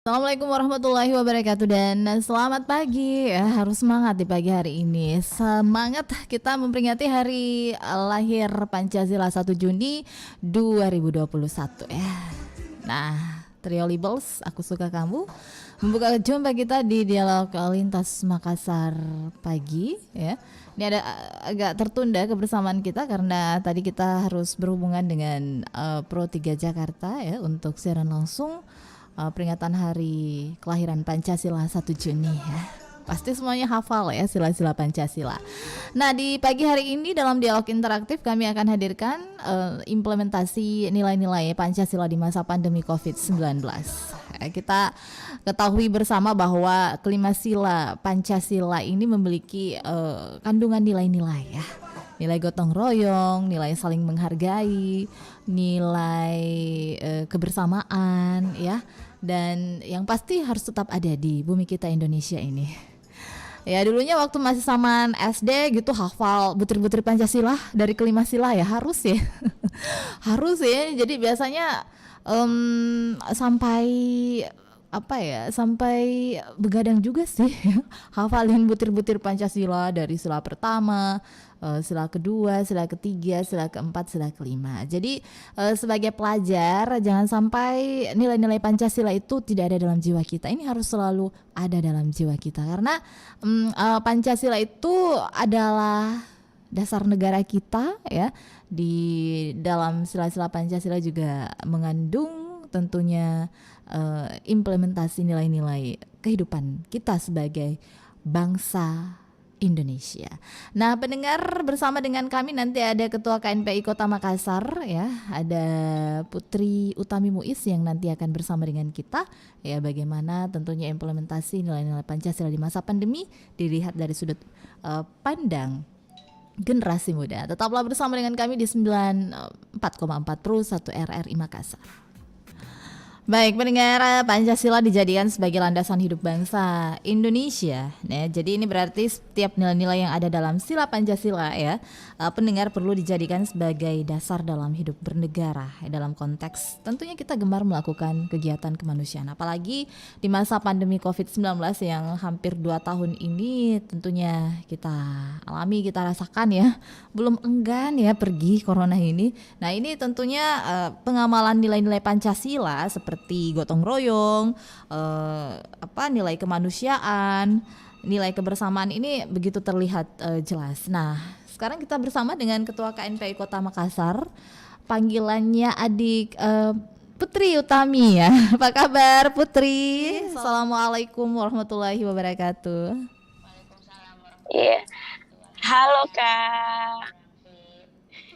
Assalamualaikum warahmatullahi wabarakatuh dan selamat pagi ya, harus semangat di pagi hari ini. Semangat kita memperingati hari lahir Pancasila 1 Juni 2021 ya. Nah, Trio Libels, aku suka kamu membuka jumpa kita di dialog lintas Makassar pagi ya. Ini ada agak tertunda kebersamaan kita karena tadi kita harus berhubungan dengan Pro 3 Jakarta ya untuk siaran langsung peringatan hari kelahiran Pancasila 1 Juni ya. Pasti semuanya hafal ya sila-sila Pancasila. Nah, di pagi hari ini dalam dialog interaktif kami akan hadirkan implementasi nilai-nilai Pancasila di masa pandemi COVID-19. Kita ketahui bersama bahwa kelima sila Pancasila ini memiliki kandungan nilai-nilai ya. Nilai gotong royong, nilai saling menghargai, nilai kebersamaan ya. Dan yang pasti harus tetap ada di bumi kita Indonesia ini. Ya dulunya waktu masih zaman SD gitu hafal butir-butir Pancasila dari kelima sila ya harus ya. Harus ya. Jadi biasanya sampai sampai begadang juga sih hafalin butir-butir Pancasila dari sila pertama, sila kedua, sila ketiga, sila keempat, sila kelima. Jadi sebagai pelajar jangan sampai nilai-nilai Pancasila itu tidak ada dalam jiwa kita. Ini harus selalu ada dalam jiwa kita karena Pancasila itu adalah dasar negara kita ya. Di dalam sila-sila Pancasila juga mengandung tentunya implementasi nilai-nilai kehidupan kita sebagai bangsa Indonesia. Nah, pendengar bersama dengan kami nanti ada Ketua KNPI Kota Makassar ya, ada Putri Utami Muiz yang nanti akan bersama dengan kita ya bagaimana tentunya implementasi nilai-nilai Pancasila di masa pandemi dilihat dari sudut pandang generasi muda. Tetaplah bersama dengan kami di 94,4 Pro 1 RRI Makassar. Baik, pendengar, Pancasila dijadikan sebagai landasan hidup bangsa Indonesia. Nah, jadi ini berarti setiap nilai-nilai yang ada dalam sila Pancasila ya, pendengar perlu dijadikan sebagai dasar dalam hidup bernegara. Dalam konteks tentunya kita gemar melakukan kegiatan kemanusiaan. Apalagi di masa pandemi COVID-19 yang hampir 2 tahun ini tentunya kita alami, kita rasakan ya. Belum enggan ya pergi corona ini. Nah, ini tentunya pengamalan nilai-nilai Pancasila seperti gotong royong, nilai kemanusiaan, nilai kebersamaan ini begitu terlihat jelas. Nah, sekarang kita bersama dengan Ketua KNPI Kota Makassar, panggilannya adik Putri Utami ya. Apa kabar Putri? Assalamualaikum warahmatullahi wabarakatuh. Iya. Halo Kak.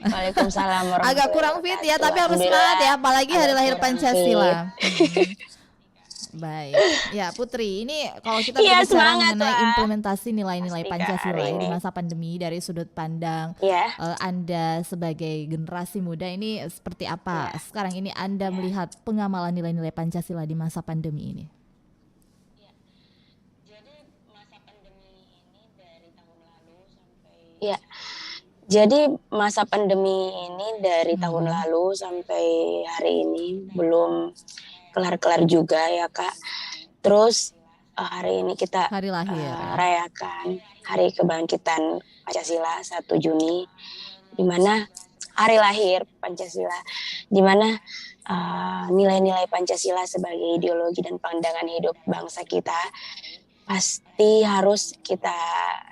Waalaikumsalam warahmatullahi Agak kurang fit ya, tapi harus semangat ya, apalagi hari lahir Pancasila. Baik, ya Putri, ini kalau kita berbicara mengenai implementasi nilai-nilai Pancasila di masa pandemi dari sudut pandang Anda sebagai generasi muda ini seperti apa? Sekarang ini Anda melihat pengamalan nilai-nilai Pancasila di masa pandemi ini? Jadi masa pandemi ini dari tahun lalu sampai Jadi masa pandemi ini dari tahun lalu sampai hari ini belum kelar-kelar juga ya Kak. Terus hari ini kita hari lahir, rayakan Hari Kebangkitan Pancasila 1 Juni, di mana hari lahir Pancasila, di mana nilai-nilai Pancasila sebagai ideologi dan pandangan hidup bangsa kita pasti harus kita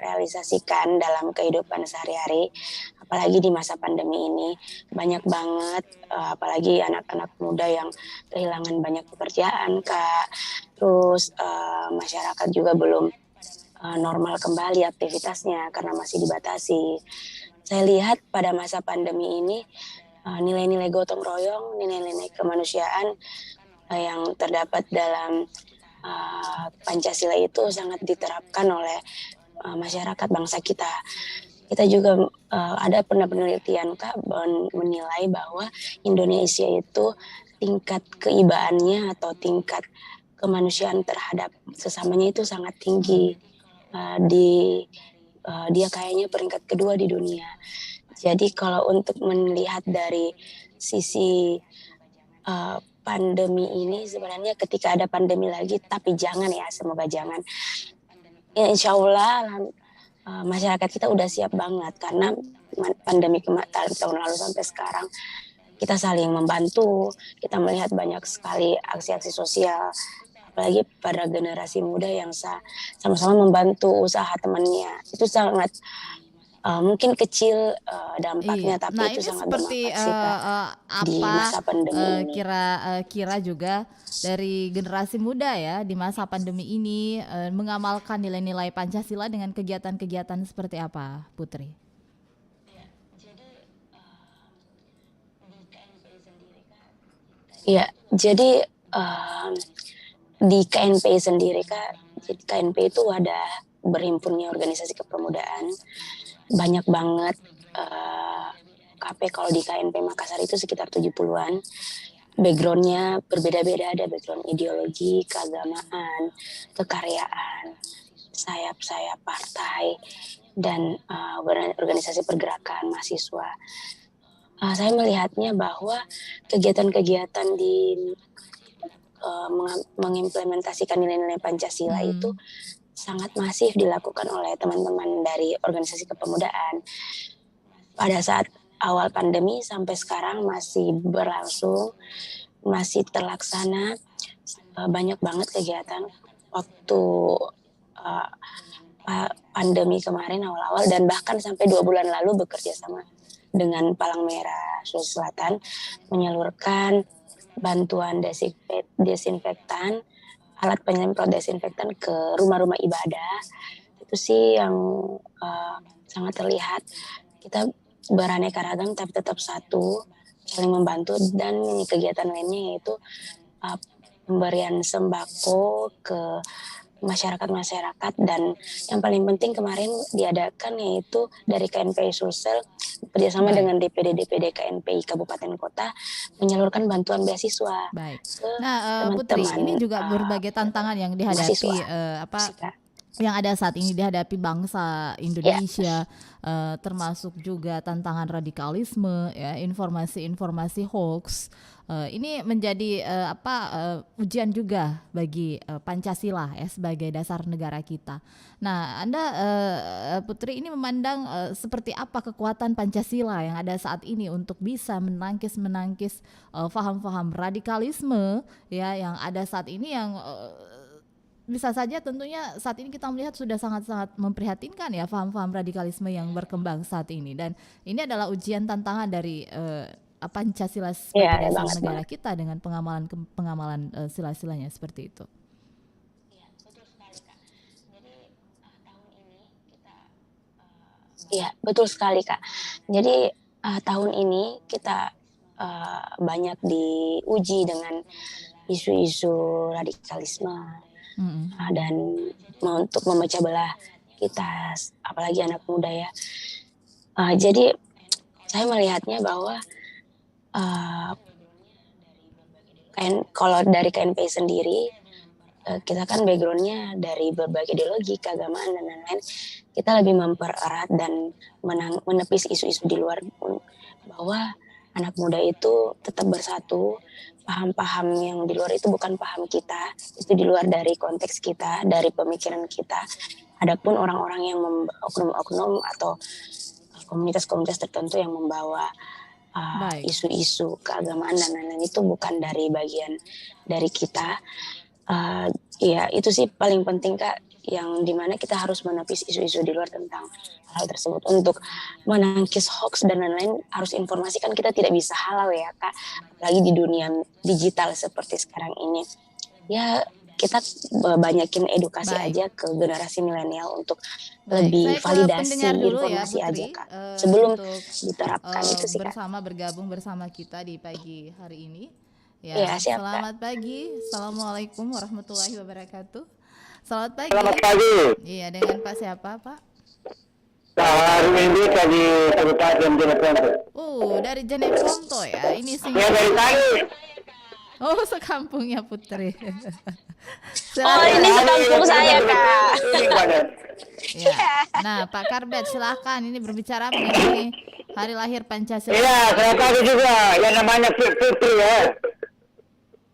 realisasikan dalam kehidupan sehari-hari, apalagi di masa pandemi ini. Banyak banget apalagi anak-anak muda yang kehilangan banyak pekerjaan Kak. Terus masyarakat juga belum normal kembali aktivitasnya karena masih dibatasi. Saya lihat pada masa pandemi ini nilai-nilai gotong royong, nilai-nilai kemanusiaan yang terdapat dalam Pancasila itu sangat diterapkan oleh masyarakat bangsa kita. Kita juga ada pernah penelitian Kak menilai bahwa Indonesia itu tingkat keibaannya atau tingkat kemanusiaan terhadap sesamanya itu sangat tinggi. Dia kayaknya peringkat kedua di dunia. Jadi kalau untuk melihat dari sisi pandemi ini sebenarnya ketika ada pandemi lagi, tapi jangan ya, semoga jangan. Ya insya Allah masyarakat kita udah siap banget karena pandemi tahun lalu sampai sekarang kita saling membantu, kita melihat banyak sekali aksi-aksi sosial, apalagi pada generasi muda yang sama-sama membantu usaha temannya. Itu sangat mungkin kecil dampaknya, Iya. tapi Nah, itu ini sangat seperti bermanfaat sih Kak di apa masa pandemi ini. kira juga dari generasi muda ya di masa pandemi ini mengamalkan nilai-nilai Pancasila dengan kegiatan-kegiatan seperti apa, Putri? Ya, jadi di KNPI sendiri Kak, jadi KNPI itu ada berhimpunnya organisasi kepemudaan, banyak banget KP kalau di KNP Makassar itu sekitar 70-an. Backgroundnya berbeda-beda, ada background ideologi, keagamaan, kekaryaan, sayap-sayap partai, dan organisasi pergerakan mahasiswa. Saya melihatnya bahwa kegiatan-kegiatan di mengimplementasikan nilai-nilai Pancasila itu sangat masif dilakukan oleh teman-teman dari organisasi kepemudaan. Pada saat awal pandemi sampai sekarang masih berlangsung, masih terlaksana banyak banget kegiatan waktu uh, pandemi kemarin awal-awal, dan bahkan sampai 2 bulan lalu bekerja sama dengan Palang Merah Sulawesi Selatan menyalurkan bantuan desinfektan, alat penyemprot desinfektan ke rumah-rumah ibadah. Itu sih yang sangat terlihat kita beraneka ragam tapi tetap satu, saling membantu. Dan kegiatan lainnya yaitu pemberian sembako ke masyarakat, dan yang paling penting kemarin diadakan yaitu dari KNPI Sulsel bekerjasama dengan DPD KNPI Kabupaten Kota menyalurkan bantuan beasiswa Baik. ke Nah, Putri, ini teman-teman juga berbagai tantangan yang dihadapi mahasiswa. yang ada saat ini dihadapi bangsa Ya, Indonesia, termasuk juga tantangan radikalisme, ya, informasi-informasi hoax. Ini menjadi ujian juga bagi Pancasila ya sebagai dasar negara kita. Nah, Anda Putri ini memandang seperti apa kekuatan Pancasila yang ada saat ini untuk bisa menangkis faham-faham radikalisme ya yang ada saat ini yang bisa saja tentunya saat ini kita melihat sudah sangat-sangat memprihatinkan ya faham-faham radikalisme yang berkembang saat ini, dan ini adalah ujian tantangan dari Pancasila sebagai dasar negara kita dengan pengamalan sila-silanya seperti itu. Iya, betul sekali Kak. Jadi tahun ini kita banyak diuji dengan isu-isu radikalisme dan untuk memecah belah kita, apalagi anak muda ya. Jadi saya melihatnya bahwa kalau dari KNPI sendiri, kita kan backgroundnya dari berbagai ideologi, keagamaan dan lain-lain. Kita lebih mempererat dan menepis isu-isu di luar, bahwa anak muda itu tetap bersatu. Paham-paham yang di luar itu bukan paham kita, itu di luar dari konteks kita, dari pemikiran kita. Adapun orang-orang yang oknum-oknum atau komunitas-komunitas tertentu yang membawa isu-isu keagamaan dan lain-lain itu bukan dari bagian dari kita. Ya itu sih paling penting Kak, yang dimana kita harus menepis isu-isu di luar tentang hal tersebut. Untuk menangkis hoax dan lain-lain harus informasi, kan kita tidak bisa halal ya Kak, apalagi di dunia digital seperti sekarang ini. Ya kita banyakin edukasi aja ke generasi milenial untuk lebih validasi informasi ya, Putri, aja Kak, sebelum untuk diterapkan. Itu sih Kak. bergabung bersama kita di pagi hari ini. Ya, siap, selamat pagi. Assalamualaikum warahmatullahi wabarakatuh. Selamat pagi. Selamat pagi. Iya, dengan Pak siapa, Pak? Hari ini dari Kabupaten Jeneponto. Dari Jeneponto ya. Ini sih. Ya, dari tadi. Sekampungnya Putri. Ini sekampung saya Kak. Ya. Nah, Pak Karbet silahkan ini berbicara mengenai hari lahir Pancasila. Iya, saya tahu juga yang namanya Putri ya.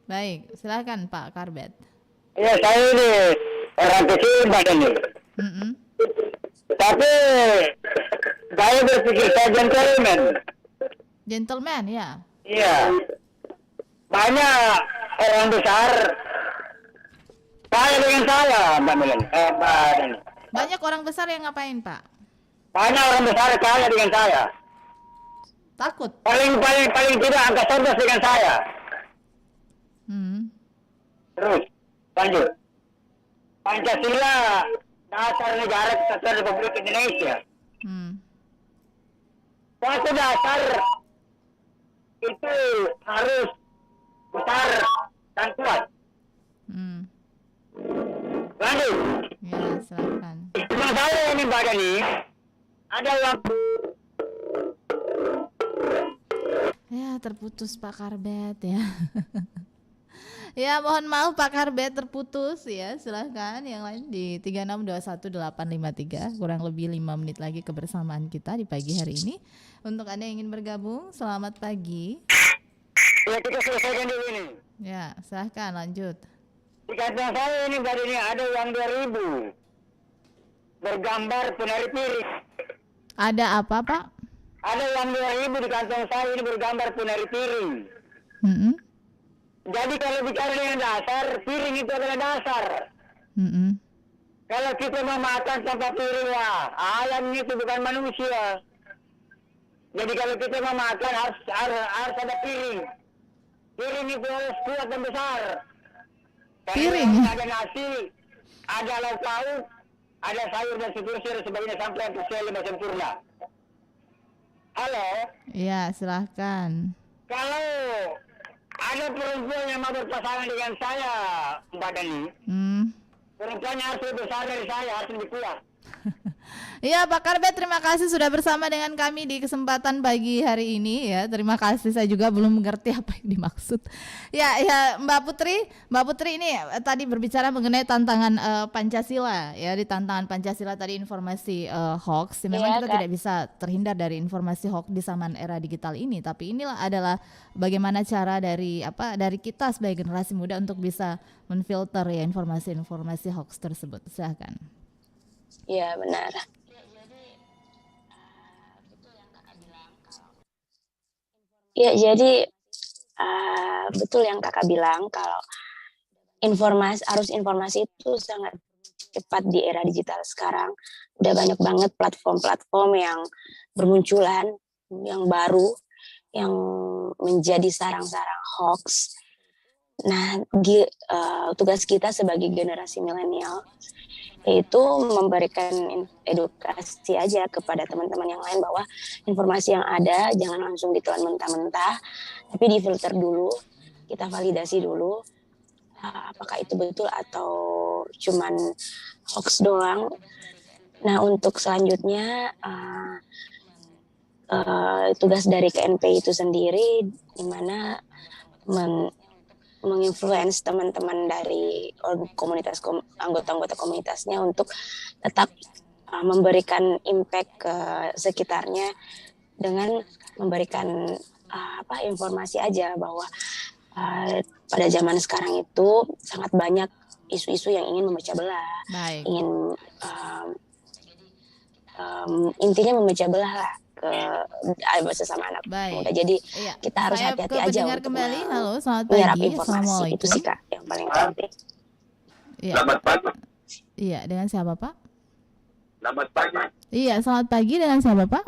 Baik, silakan Pak Karbet. Ya, saya ini orang kecil badan ini. Mm-mm. Tapi saya berpikir saya gentleman. Gentleman ya. Iya. Banyak orang besar kaya dengan saya, Mbak Milen. Mbak Dani. Banyak orang besar yang ngapain Pak? Banyak orang besar kaya dengan saya. Takut. Paling tidak angka 11 dengan saya. Hmm. Terus lanjut. Pancasila dasar negara kesatuan Republik Indonesia. Hmm. Suatu dasar itu harus besar dan kuat. Hmm. Lanjut. Ya, silakan. Cuma saya ini Mbak Dani ada yang Ya, terputus Pak Karbet ya. Ya, mohon maaf Pak Karbet terputus ya. Silahkan yang lain di 36218853. Kurang lebih 5 menit lagi kebersamaan kita di pagi hari ini. Untuk Anda yang ingin bergabung, selamat pagi. ya kita selesaikan dulu ini. Ya, silahkan lanjut. Di kantong saya ini Mbak Dani ada uang 2.000 bergambar penari piring. Ada apa Pak? Ada uang 2.000 di kantong saya ini bergambar penari piring. Mm-mm. Jadi kalau bicara dengan dasar, piring itu adalah dasar. Mm-mm. Kalau kita mau makan tanpa piring, wah, ayam itu bukan manusia. Jadi kalau kita mau makan harus ada piring. Piring itu harus kuat dan besar. Karena Piring? ada nasi, ada lauk pauk, ada sayur dan seterusnya dan sebagainya sampai yang lima sempurna. Halo, Ya, silahkan. kalau ada perempuan yang mau berpasangan dengan saya, Mbak Dani, perempuannya harus lebih besar dari saya, harus lebih kuat. Iya Pak Karbet, terima kasih sudah bersama dengan kami di kesempatan pagi hari ini ya. Terima kasih, saya juga belum mengerti apa yang dimaksud. Ya Mbak Putri ini tadi berbicara mengenai tantangan Pancasila ya. Di tantangan Pancasila tadi informasi hoax. Memang kita tidak bisa terhindar dari informasi hoax di zaman era digital ini. Tapi inilah adalah bagaimana cara dari kita sebagai generasi muda untuk bisa menfilter ya informasi-informasi hoax tersebut. Silakan. Iya benar. Ya jadi betul yang kakak bilang kalau arus informasi itu sangat cepat di era digital sekarang. Udah banyak banget platform-platform yang bermunculan, yang baru, yang menjadi sarang-sarang hoax. Nah, tugas kita sebagai generasi milenial yaitu memberikan edukasi aja kepada teman-teman yang lain bahwa informasi yang ada jangan langsung ditelan mentah-mentah, tapi difilter dulu, kita validasi dulu apakah itu betul atau cuman hoax doang. Nah, untuk selanjutnya tugas dari KNP itu sendiri di mana menginfluence teman-teman dari anggota-anggota komunitasnya untuk tetap memberikan impact ke sekitarnya dengan memberikan informasi aja bahwa pada zaman sekarang itu sangat banyak isu-isu yang ingin memecah belah. Baik. Ingin intinya memecah belah lah ke sesama anak muda. Jadi kita harus hati-hati aja untuk kembali. Halo, selamat menyerap pagi. informasi. Itu sih Kak yang paling penting. Iya. Selamat pagi. Iya, dengan siapa Pak? Selamat pagi. Iya, selamat pagi, dengan siapa Pak?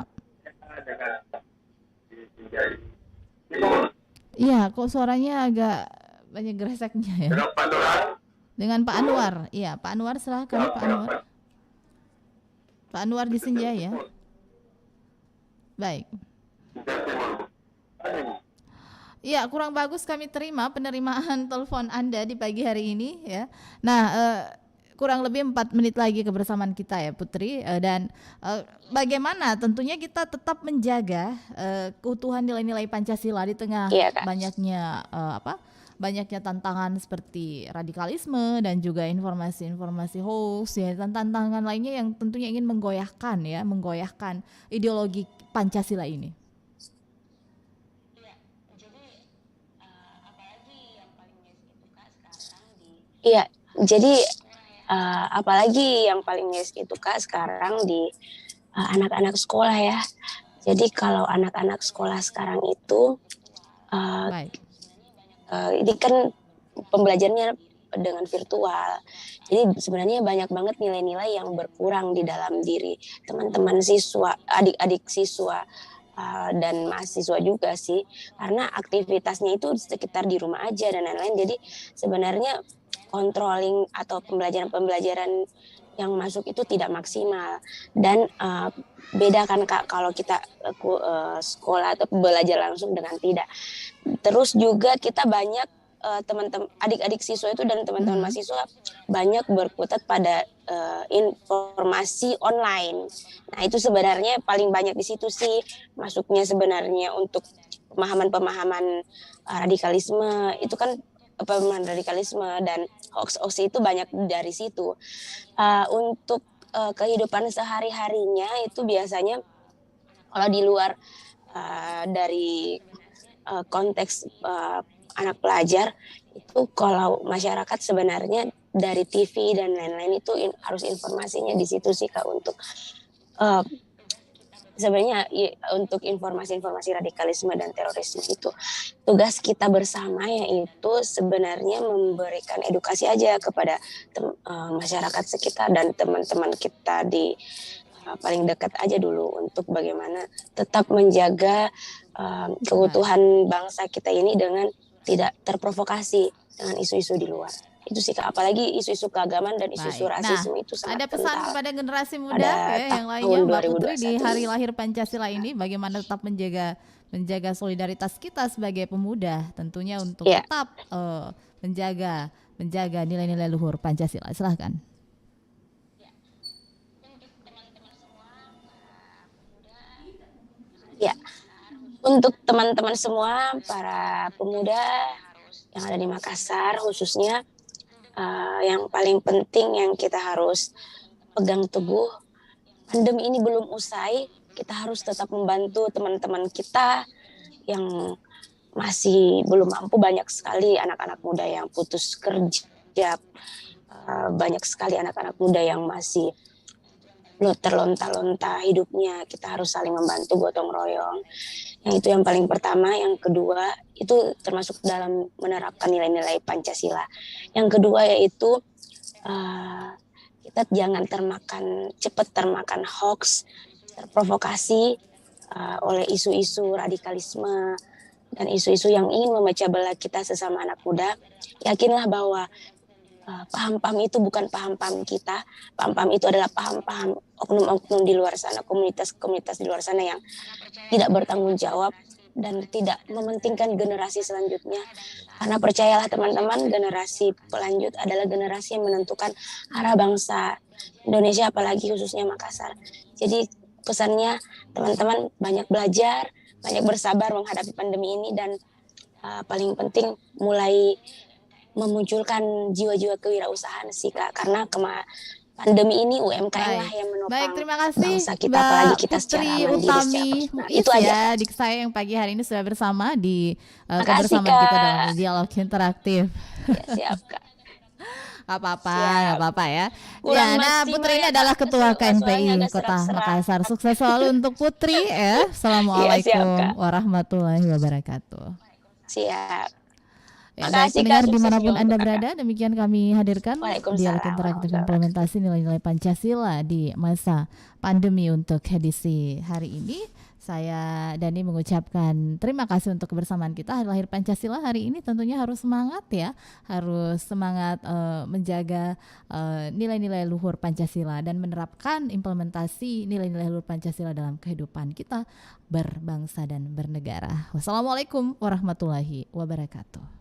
Iya, kok suaranya agak banyak gereseknya ya? Dengan Pak Anwar. Iya, Pak Anwar silakan Pak Anwar. Pak Anwar di Senja ya. Baik. Iya, kurang bagus kami terima penerimaan telepon Anda di pagi hari ini ya. Nah, kurang lebih 4 menit lagi kebersamaan kita ya Putri, dan bagaimana tentunya kita tetap menjaga keutuhan nilai-nilai Pancasila di tengah banyaknya tantangan seperti radikalisme dan juga informasi-informasi hoax ya, dan tantangan lainnya yang tentunya ingin menggoyahkan ideologi Pancasila ini. Iya, jadi apalagi yang paling itu Kak sekarang di anak-anak sekolah ya. Jadi kalau anak-anak sekolah sekarang itu Baik. ini kan pembelajarannya dengan virtual. Jadi sebenarnya banyak banget nilai-nilai yang berkurang di dalam diri teman-teman siswa, adik-adik siswa dan mahasiswa juga sih. Karena aktivitasnya itu sekitar di rumah aja dan lain-lain. Jadi sebenarnya controlling atau pembelajaran-pembelajaran yang masuk itu tidak maksimal dan beda kan Kak kalau kita sekolah atau belajar langsung dengan tidak. Terus juga kita banyak teman-teman adik-adik siswa itu dan teman-teman Mhm. mahasiswa banyak berkutat pada informasi online. Nah, itu sebenarnya paling banyak di situ sih masuknya sebenarnya untuk pemahaman-pemahaman radikalisme itu kan pemahaman radikalisme dan hoax-hoax itu banyak dari situ. Untuk kehidupan sehari-harinya itu biasanya kalau di luar dari konteks anak pelajar itu kalau masyarakat sebenarnya dari TV dan lain-lain itu harus informasinya di situ sih Kak untuk uh, sebenarnya untuk informasi-informasi radikalisme dan terorisme itu tugas kita bersama yaitu sebenarnya memberikan edukasi aja kepada masyarakat sekitar dan teman-teman kita di paling dekat aja dulu untuk bagaimana tetap menjaga keutuhan bangsa kita ini dengan tidak terprovokasi dengan isu-isu di luar. Itu sih Kak, apalagi isu-isu keagamaan dan isu-isu Baik. Nah, rasisme itu sangat ada pesan kental kepada generasi muda pada ya yang lainnya, tahun Mbak Putri, di 2021 hari ini. lahir Pancasila ini bagaimana tetap menjaga solidaritas kita sebagai pemuda, tentunya untuk Ya, tetap menjaga menjaga nilai-nilai luhur Pancasila. Silahkan. ya. Untuk teman-teman semua, para pemuda yang ada di Makassar khususnya, yang paling penting yang kita harus pegang teguh, pandemi ini belum usai, kita harus tetap membantu teman-teman kita yang masih belum mampu. Banyak sekali anak-anak muda yang putus kerja, banyak sekali anak-anak muda yang masih terlonta-lonta hidupnya. Kita harus saling membantu, gotong royong. Yang itu yang paling pertama. Yang kedua itu termasuk dalam menerapkan nilai-nilai Pancasila. Yang kedua yaitu kita jangan cepat termakan hoax, terprovokasi oleh isu-isu radikalisme dan isu-isu yang ingin memecah belah kita sesama anak muda. Yakinlah bahwa paham-paham itu bukan paham-paham kita. Paham-paham itu adalah paham-paham oknum-oknum di luar sana, komunitas-komunitas di luar sana yang tidak bertanggung jawab dan tidak mementingkan generasi selanjutnya. Karena percayalah teman-teman, generasi pelanjut adalah generasi yang menentukan arah bangsa Indonesia, apalagi khususnya Makassar. Jadi pesannya teman-teman banyak belajar, banyak bersabar menghadapi pandemi ini dan paling penting mulai memunculkan jiwa-jiwa kewirausahaan sih Kak, karena pandemi ini UMKM lah Baik. yang Baik, menopang terima kasih bangsa kita, apalagi Mbak kita secara Putri mandiri, secara Utami personal. Muiz Itu aja ya, Kak. adik saya yang pagi hari ini sudah bersama di Makasih kebersamaan kita dalam Kak. dialog interaktif. Ya, siap Kak. Gak apa-apa, gak Siap. apa-apa ya. Ya, Kurang nah maksimal Putri ini ya adalah Kak, Ketua suaranya KNPI agak Kota serak-serak. Makassar. Sukses selalu untuk Putri ya. Iya, siap Assalamualaikum Kak. warahmatullahi wabarakatuh. Siap. Ya, baik Makasih Kak, pendengar sukses dimanapun juga Anda untuk Kakak. berada, demikian kami hadirkan dialog Waalaikumsalam interaktif warahmatullahi wabarakatuh. implementasi nilai-nilai Pancasila di masa pandemi untuk edisi hari ini. Saya Dani mengucapkan terima kasih untuk kebersamaan kita. Hari lahir Pancasila hari ini tentunya harus semangat ya, harus semangat menjaga nilai-nilai luhur Pancasila dan menerapkan implementasi nilai-nilai luhur Pancasila dalam kehidupan kita berbangsa dan bernegara. Wassalamualaikum warahmatullahi wabarakatuh.